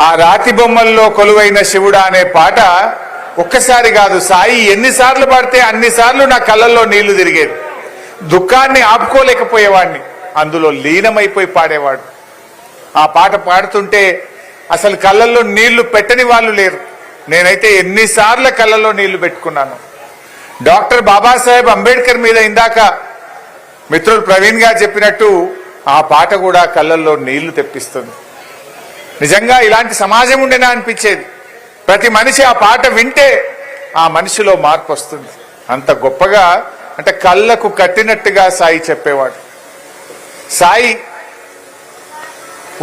ఆ రాతి బొమ్మల్లో కొలువైన శివుడా అనే పాట ఒక్కసారి కాదు, సాయి ఎన్నిసార్లు పాడితే అన్నిసార్లు నా కళ్ళల్లో నీళ్లు తిరిగేది. దుఃఖాన్ని ఆపుకోలేకపోయేవాడిని, అందులో లీనమైపోయి పాడేవాడు. ఆ పాట పాడుతుంటే అసలు కళ్ళల్లో నీళ్లు పెట్టని వాళ్ళు లేరు. నేనైతే ఎన్నిసార్లు కళ్ళల్లో నీళ్లు పెట్టుకున్నాను. డాక్టర్ బాబాసాహెబ్ అంబేద్కర్ మీద ఇందాక మిత్రులు ప్రవీణ్ గారు చెప్పినట్టు ఆ పాట కూడా కళ్ళల్లో నీళ్లు తెప్పిస్తుంది. నిజంగా ఇలాంటి సమాజం ఉండేనా అనిపించేది. ప్రతి మనిషి ఆ పాట వింటే ఆ మనిషిలో మార్పు వస్తుంది. అంత గొప్పగా, అంటే కళ్ళకు కట్టినట్టుగా సాయి చెప్పేవాడు. సాయి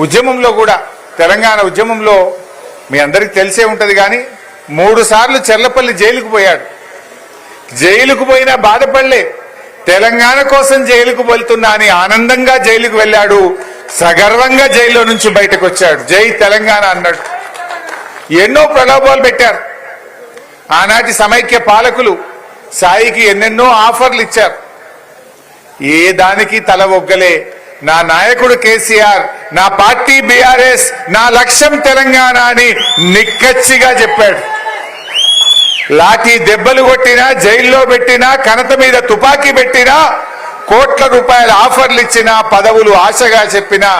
ఉద్యమంలో కూడా, తెలంగాణ ఉద్యమంలో మీ అందరికి తెలిసే ఉంటది, కానీ 3 సార్లు చెర్లపల్లి జైలుకు పోయాడు. జైలుకు పోయినా బాధపడలే. తెలంగాణ కోసం జైలుకు వెళ్తున్నా అని ఆనందంగా జైలుకు వెళ్ళాడు. సగర్వంగా జైల్లో నుంచి బయటకు వచ్చాడు. జై తెలంగాణ అన్నాడు. ఎన్నో ప్రలోభాలు పెట్టారు ఆనాటి సమైక్య పాలకులు. సాయికి ఎన్నెన్నో ఆఫర్లు ఇచ్చారు. ఏ దానికి తల ఒగ్గలే. నా నాయకుడు కేసీఆర్, నా పార్టీ బీఆర్ఎస్, నా లక్ష్యం తెలంగాణ అని నిక్కచ్చిగా చెప్పాడు. లాఠీ దెబ్బలు కొట్టినా, జైల్లో పెట్టినా, కనత మీద తుపాకీ పెట్టినా, కోట్ల రూపాయల ఆఫర్లు ఇచ్చినా, పదవులు ఆశగా చెప్పినా,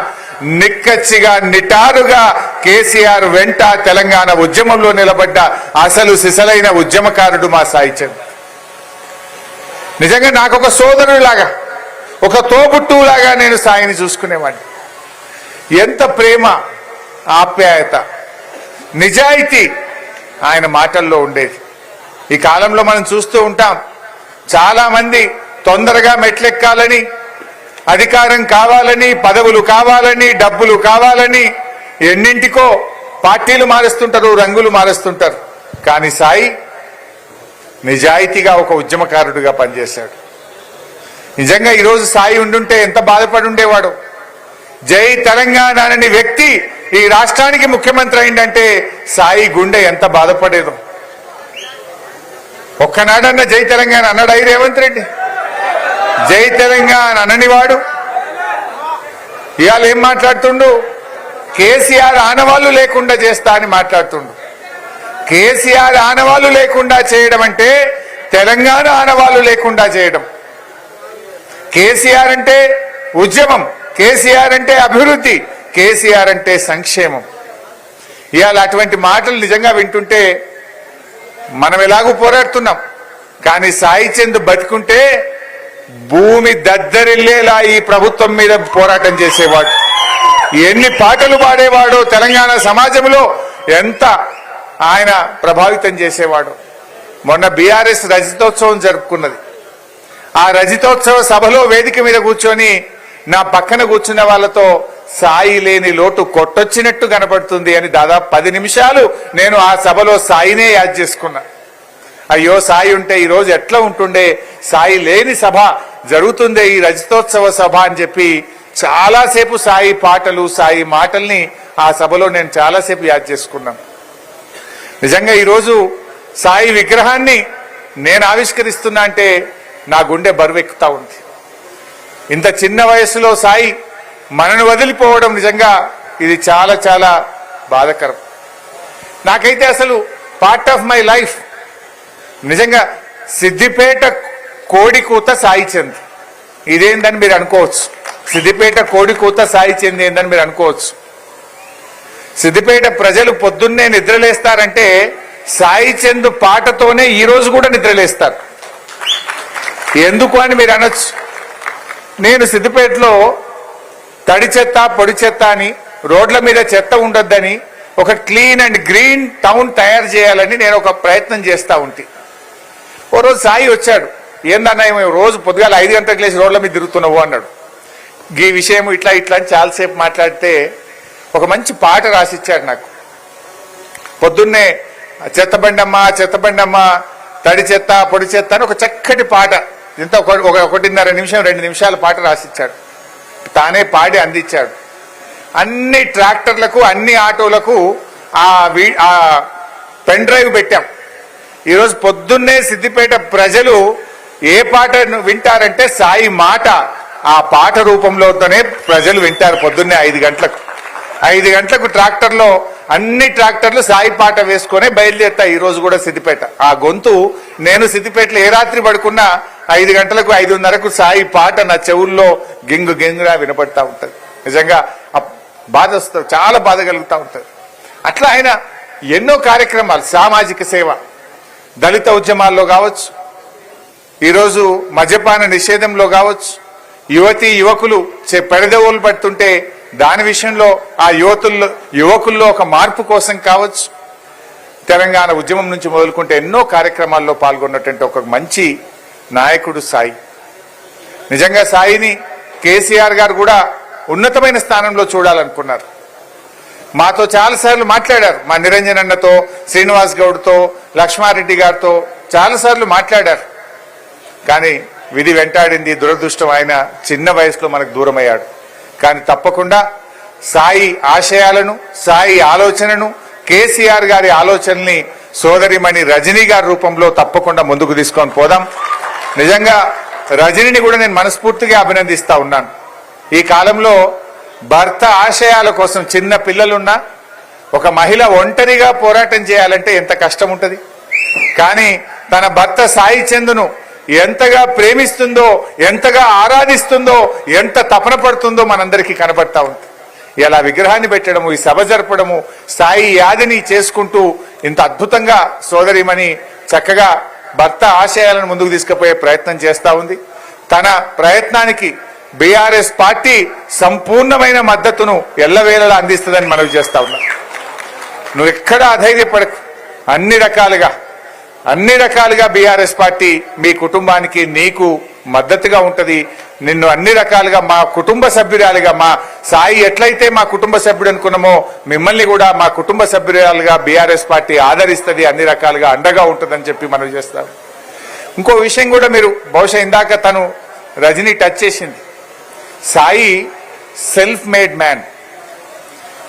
నిక్కచ్చిగా నిటారుగా కేసీఆర్ వెంట తెలంగాణ ఉద్యమంలో నిలబడ్డ అసలు సిసలైన ఉద్యమకారుడు మా సాయి చంద్. నిజంగా నాకు ఒక సోదరులాగా, ఒక తోబుట్టులాగా నేను సాయిని చూసుకునేవాడిని. ఎంత ప్రేమ, ఆప్యాయత, నిజాయితీ ఆయన మాటల్లో ఉండేది. ఈ కాలంలో మనం చూస్తూ ఉంటాం, చాలా మంది తొందరగా మెట్లెక్కాలని, అధికారం కావాలని, పదవులు కావాలని, డబ్బులు కావాలని ఎన్నింటికో పార్టీలు మారుస్తుంటారు, రంగులు మారుస్తుంటారు. కానీ సాయి నిజాయితీగా ఒక ఉద్యమకారుడిగా పనిచేశాడు. నిజంగా ఈరోజు సాయి ఉండుంటే ఎంత బాధపడి ఉండేవాడు. జై తెలంగాణ అనే వ్యక్తి ఈ రాష్ట్రానికి ముఖ్యమంత్రి అయిందంటే సాయి గుండె ఎంత బాధపడేదో. ఒక్కనాడన్న జై తెలంగాణ అన్నాడు రేవంత్ రెడ్డి. జై తెలంగాణ అననివాడు ఇవాళ ఏం మాట్లాడుతుండు? కేసీఆర్ ఆనవాళ్లు లేకుండా చేస్తా అని మాట్లాడుతుండు. కేసీఆర్ ఆనవాళ్లు లేకుండా చేయడం అంటే తెలంగాణ ఆనవాళ్లు లేకుండా చేయడం. కేసీఆర్ అంటే ఉద్యమం, కేసీఆర్ అంటే అభివృద్ధి, కేసీఆర్ అంటే సంక్షేమం. ఇవాళ అటువంటి మాటలు నిజంగా వింటుంటే మనం ఎలాగూ పోరాడుతున్నాం, కానీ సాయి చంద్ బతికుంటే భూమి దద్దరిల్లేలా ఈ ప్రభుత్వం మీద పోరాటం చేసేవాడు. ఎన్ని పాటలు పాడేవాడో, తెలంగాణ సమాజంలో ఎంత ఆయన ప్రభావితం చేసేవాడు. మొన్న బీఆర్ఎస్ రజతోత్సవం జరుపుకున్నది. ఆ రజతోత్సవ సభలో వేదిక మీద కూర్చొని నా పక్కన కూర్చున్న వాళ్ళతో సాయి లేని లోటు కొట్టొచ్చినట్టు కనపడుతుంది అని దాదాపు 10 నిమిషాలు నేను ఆ సభలో సాయినే యాద్ చేసుకున్నా. అయ్యో సాయి ఉంటే ఈరోజు ఎట్లా ఉంటుండే, సాయి లేని సభ జరుగుతుందే ఈ రజతోత్సవ సభ అని చెప్పి చాలాసేపు సాయి పాటలు, సాయి మాటల్ని ఆ సభలో నేను చాలాసేపు యాద్ చేసుకున్నాను. నిజంగా ఈరోజు సాయి విగ్రహాన్ని నేను ఆవిష్కరిస్తున్నా అంటే నా గుండె బరువెక్కుతా ఉంది. ఇంత చిన్న వయసులో సాయి మనను వదిలిపోవడం నిజంగా ఇది చాలా చాలా బాధాకరం. నాకైతే అసలు పార్ట్ ఆఫ్ మై లైఫ్ నిజంగా సిద్దిపేట కోడికూత సాయి చంద్. ఇదేందని మీరు అనుకోవచ్చు. సిద్దిపేట కోడికూత సాయి చంద్ ఏందని మీరు అనుకోవచ్చు. సిద్దిపేట ప్రజలు పొద్దున్నే నిద్రలేస్తారంటే సాయి చంద్ పాటతోనే ఈ రోజు కూడా నిద్రలేస్తారు. ఎందుకు అని మీరు అనొచ్చు. నేను సిద్దిపేటలో తడి చెత్త, పొడి చెత్త అని, రోడ్ల మీద చెత్త ఉండొద్దని, ఒక క్లీన్ అండ్ గ్రీన్ టౌన్ తయారు చేయాలని నేను ఒక ప్రయత్నం చేస్తూ ఉంటే ఓ రోజు సాయి వచ్చాడు. ఏందన్నా రోజు పొద్దుగాల 5 గంటలకు లేచి రోడ్ల మీద తిరుగుతున్నావు అన్నాడు. ఈ విషయం ఇట్లా ఇట్లా అని చాలాసేపు మాట్లాడితే ఒక మంచి పాట రాసిచ్చాడు నాకు. పొద్దున్నే చెత్తబండమ్మ చెత్తబండమ్మ, తడి చెత్త పొడి చెత్త అని ఒక చక్కటి పాట, ఇంత 1.5 నిమిషం 2 నిమిషాల పాట రాసిచ్చాడు. తానే పాడి అందించాడు. అన్ని ట్రాక్టర్లకు, అన్ని ఆటోలకు ఆ పెన్ డ్రైవ్ పెట్టాం. ఈరోజు పొద్దున్నే సిద్దిపేట ప్రజలు ఏ పాట వింటారంటే సాయి మాట, ఆ పాట రూపంలోనే ప్రజలు వింటారు పొద్దున్నే 5 గంటలకు. 5 గంటలకు ట్రాక్టర్లో అన్ని ట్రాక్టర్లు సాయి పాట వేసుకొని బయలుదేరుతా. ఈ రోజు కూడా సిద్దిపేట ఆ గొంతు నేను సిద్దిపేటలో ఏ రాత్రి పడుకున్నా 5 గంటలకు 5:30కు సాయి పాట నా చెవుల్లో గింగు గింగుగా వినపడతా ఉంటది. నిజంగా బాధ వస్తుంది, చాలా బాధ కలుగుతూ ఉంటది. అట్లా ఆయన ఎన్నో కార్యక్రమాలు, సామాజిక సేవ, దళిత ఉద్యమాల్లో కావచ్చు, ఈరోజు మద్యపాన నిషేధంలో కావచ్చు, యువతీ యువకులు పెడదవులు పడుతుంటే దాని విషయంలో ఆ యువకుల్లో ఒక మార్పు కోసం కావచ్చు, తెలంగాణ ఉద్యమం నుంచి మొదలుకుంటే ఎన్నో కార్యక్రమాల్లో పాల్గొన్నటువంటి ఒక మంచి నాయకుడు సాయి. నిజంగా సాయిని కేసీఆర్ గారు కూడా ఉన్నతమైన స్థానంలో చూడాలనుకున్నారు. మాతో చాలాసార్లు మాట్లాడారు, మా నిరంజన్ అన్నతో, శ్రీనివాస్ గౌడ్తో, లక్ష్మారెడ్డి గారితో చాలాసార్లు మాట్లాడారు. కానీ విధి వెంటాడింది, దురదృష్టం, ఆయన చిన్న వయసులో మనకు దూరమయ్యాడు. కానీ తప్పకుండా సాయి ఆశయాలను, సాయి ఆలోచనను, కేసీఆర్ గారి ఆలోచనల్ని సోదరిమణి రజనీ గారి రూపంలో తప్పకుండా ముందుకు తీసుకొని పోదాం. నిజంగా రజనీని కూడా నేను మనస్ఫూర్తిగా అభినందిస్తా ఉన్నాను. ఈ కాలంలో భర్త ఆశయాల కోసం చిన్న పిల్లలున్నా ఒక మహిళ ఒంటరిగా పోరాటం చేయాలంటే ఎంత కష్టం ఉంటుంది. కానీ తన భర్త సాయి చందును ఎంతగా ప్రేమిస్తుందో, ఎంతగా ఆరాధిస్తుందో, ఎంత తపన పడుతుందో మనందరికీ కనబడతా ఉంది. ఇలా విగ్రహాన్ని పెట్టడము, ఈ సభ జరపడము, సాయి యాదిని చేసుకుంటూ ఇంత అద్భుతంగా సోదరిమణి చక్కగా భర్త ఆశయాలను ముందుకు తీసుకుపోయే ప్రయత్నం చేస్తా ఉంది. తన ప్రయత్నానికి బీఆర్ఎస్ పార్టీ సంపూర్ణమైన మద్దతును ఎల్లవేళలా అందిస్తుందని మనవి చేస్తా ఉన్నా. నువ్వు ఎక్కడా అధైర్యపడకు, అన్ని రకాలుగా బీఆర్ఎస్ పార్టీ మీ కుటుంబానికి, నీకు మద్దతుగా ఉంటది. నిన్ను అన్ని రకాలుగా మా కుటుంబ సభ్యురాలుగా, మా సాయి ఎట్లయితే మా కుటుంబ సభ్యుడు అనుకున్నామో మిమ్మల్ని కూడా మా కుటుంబ సభ్యురాలుగా బీఆర్ఎస్ పార్టీ ఆదరిస్తుంది, అన్ని రకాలుగా అండగా ఉంటుందని చెప్పి మనవి చేస్తాం. ఇంకో విషయం కూడా మీరు బహుశా ఇందాక తను రజనీ టచ్ చేసింది. Sai self made man.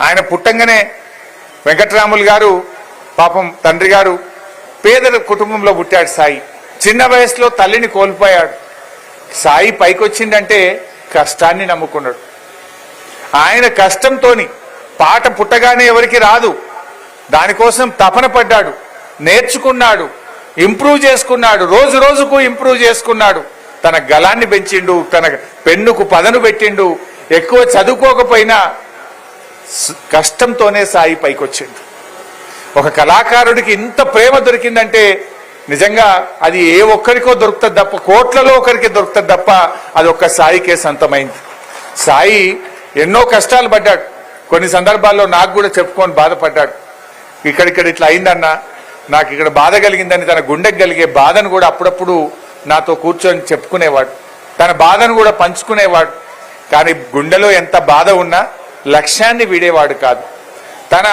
ఆయన పుట్టంగానే వెంకట్రాములు గారు పాపం తండ్రి గారు పేదల కుటుంబంలో పుట్టాడు. సాయి చిన్న వయసులో తల్లిని కోల్పోయాడు. సాయి పైకొచ్చిందంటే కష్టాన్ని నమ్ముకున్నాడు. ఆయన కష్టంతోని పాట పుట్టగానే ఎవరికి రాదు, దానికోసం తపన పడ్డాడు, నేర్చుకున్నాడు, ఇంప్రూవ్ చేసుకున్నాడు, రోజు రోజుకు ఇంప్రూవ్ చేసుకున్నాడు. తన గలాన్ని పెంచిండు, తన పెన్నుకు పదను పెట్టిండు. ఎక్కువ చదువుకోకపోయినా కష్టంతోనే సాయి పైకొచ్చిండు. ఒక కళాకారుడికి ఇంత ప్రేమ దొరికిందంటే నిజంగా అది ఏ ఒక్కరికో దొరుకుతుంది తప్ప, కోట్లలో ఒకరికి దొరుకుతుంది తప్ప అది ఒక్క సాయికే సొంతమైంది. సాయి ఎన్నో కష్టాలు పడ్డాడు. కొన్ని సందర్భాల్లో నాకు కూడా చెప్పుకొని బాధపడ్డాడు. ఇక్కడ ఇట్లా అయిందన్నా, నాకు ఇక్కడ బాధ కలిగిందని తన గుండెకి కలిగే బాధను కూడా అప్పుడప్పుడు నాతో కూర్చొని చెప్పుకునేవాడు. తన బాధను కూడా పంచుకునేవాడు. కానీ గుండెలో ఎంత బాధ ఉన్నా లక్ష్యాన్ని వీడేవాడు కాదు. తన